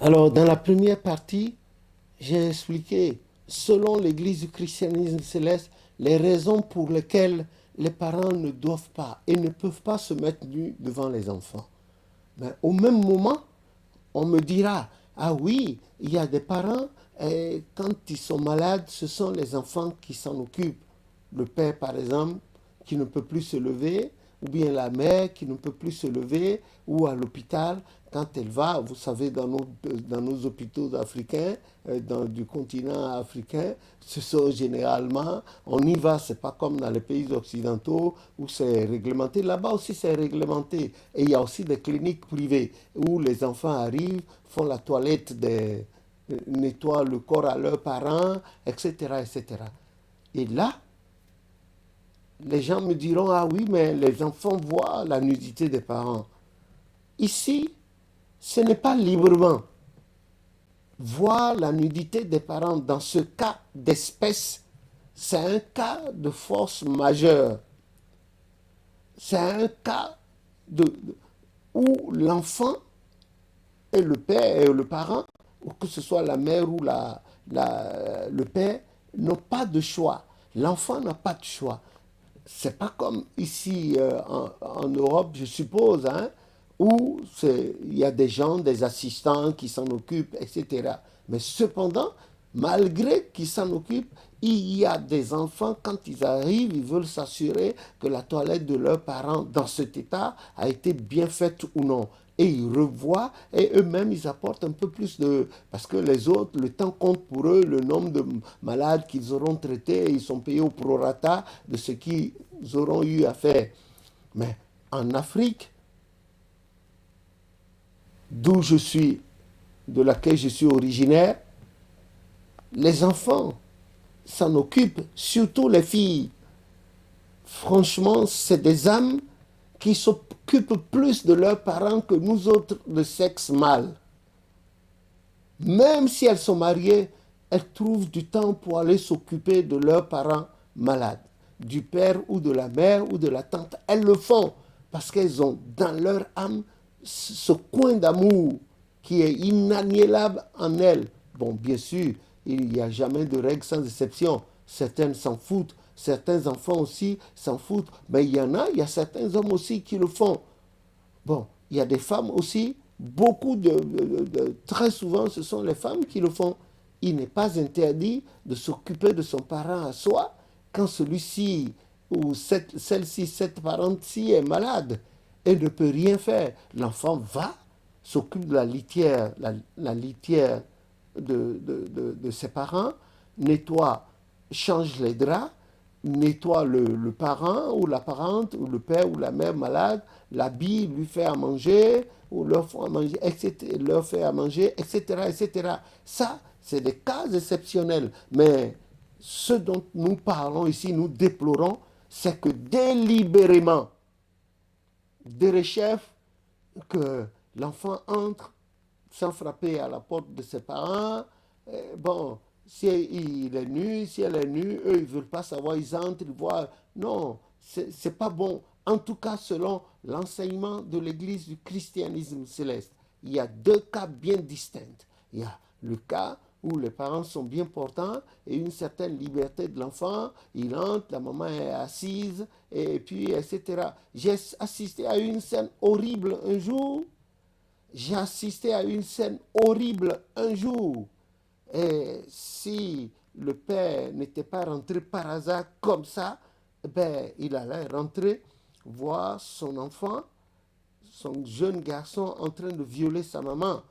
Alors, dans la première partie, j'ai expliqué, selon l'Église du christianisme céleste, les raisons pour lesquelles les parents ne doivent pas et ne peuvent pas se mettre nus devant les enfants. Mais au même moment, on me dira, ah oui, il y a des parents, et quand ils sont malades, ce sont les enfants qui s'en occupent. Le père, par exemple, qui ne peut plus se lever, ou bien la mère qui ne peut plus se lever, ou à l'hôpital, quand elle va, vous savez, dans nos hôpitaux africains, du continent africain, ce sont généralement, on y va, c'est pas comme dans les pays occidentaux où c'est réglementé. Là-bas aussi, c'est réglementé. Et il y a aussi des cliniques privées où les enfants arrivent, font la toilette, nettoient le corps à leurs parents, etc., etc. Et là, les gens me diront, ah oui, mais les enfants voient la nudité des parents. Ici, ce n'est pas librement. Voir la nudité des parents dans ce cas d'espèce, c'est un cas de force majeure. C'est un cas où l'enfant et le père et le parent, ou que ce soit la mère ou le père, n'ont pas de choix. L'enfant n'a pas de choix. C'est pas comme ici en Europe, je suppose, hein, où il y a des gens, des assistants qui s'en occupent, etc. Mais cependant, malgré qu'ils s'en occupent, il y a des enfants, quand ils arrivent, ils veulent s'assurer que la toilette de leurs parents dans cet état a été bien faite ou non. Et ils revoient et eux-mêmes, ils apportent un peu plus de... Parce que les autres, le temps compte pour eux, le nombre de malades qu'ils auront traités, ils sont payés au prorata de ce qu'ils auront eu à faire. Mais en Afrique, d'où je suis, de laquelle je suis originaire, les enfants s'en occupent, surtout les filles. Franchement, c'est des âmes qui s'occupent plus de leurs parents que nous autres de sexe mâle. Même si elles sont mariées, elles trouvent du temps pour aller s'occuper de leurs parents malades, du père ou de la mère ou de la tante. Elles le font parce qu'elles ont dans leur âme ce coin d'amour qui est inaliénable en elles. Bon, bien sûr, il n'y a jamais de règle sans exception. Certaines s'en foutent, certains enfants aussi s'en foutent, mais il y a certains hommes aussi qui le font. Bon, il y a des femmes aussi, très souvent, ce sont les femmes qui le font. Il n'est pas interdit de s'occuper de son parent à soi quand celui-ci ou celle-ci, cette parente-ci est malade et ne peut rien faire. L'enfant va, s'occupe de la litière de ses parents, nettoie, change les draps, nettoie le parent ou la parente ou le père ou la mère malade, l'habille, lui fait à manger ou leur fait à manger, etc., leur fait à manger, etc., etc. Ça, c'est des cas exceptionnels. Mais ce dont nous parlons ici, nous déplorons, c'est que délibérément, derechef, que l'enfant entre sans frapper à la porte de ses parents. Bon, si il est nu, si elle est nue, eux, ils ne veulent pas savoir, ils entrent, ils voient. Non, c'est pas bon. En tout cas, selon l'enseignement de l'Église du christianisme céleste, il y a deux cas bien distincts. Il y a le cas où les parents sont bien portants et une certaine liberté de l'enfant, il entre, la maman est assise, et puis, etc. J'ai assisté à une scène horrible un jour. J'ai assisté à une scène horrible un jour. Et si le père n'était pas rentré par hasard comme ça, ben, il allait rentrer, voir son enfant, son jeune garçon en train de violer sa maman.